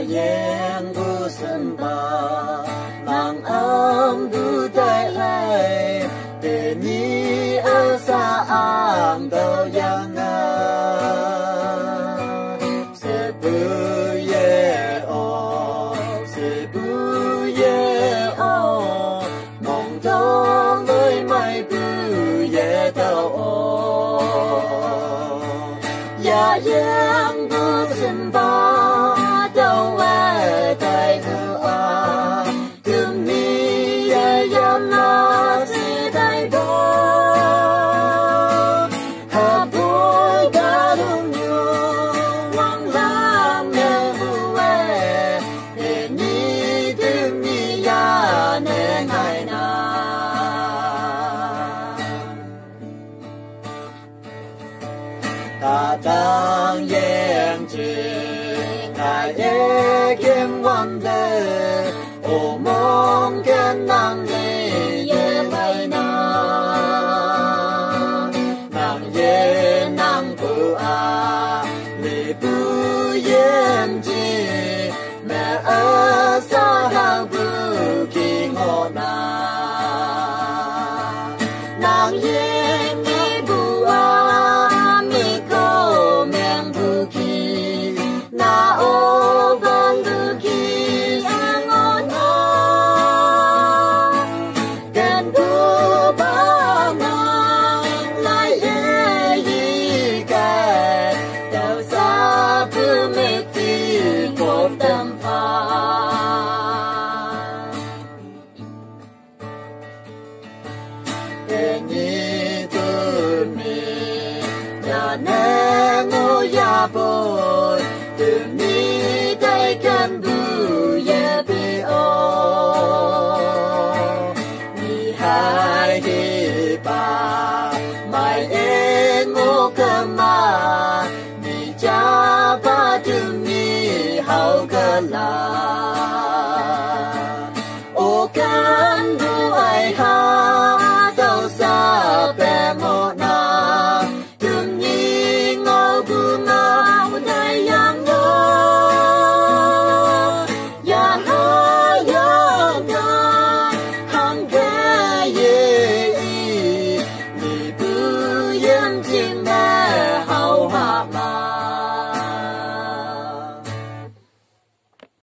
yang bu sembah nang am bu dai lai te ni asa ang do yang na se bu ye o mong dong với mai bu ye tao o ya yang bu sembah đâu ai tay ngư a từng mi ya yam na si dai bo ha bu ga dung yu wang lam ne bu e ne ni từng mi ya ne ngai na ta đang yang chi đại kiếm quan đề ô mong kiến năng lì ye bay na năng ye năng bu a lì bu yem chi mẹ ở xa hàng bu kỳ ngô na năng ye mi bu a mi cô mẹ bu kỳ na ô ban du ki ang ona gan du ba na lai ye yi ka đâu sa bu me ti ko tam pha ni tu mi ya ne ngo ya bo tu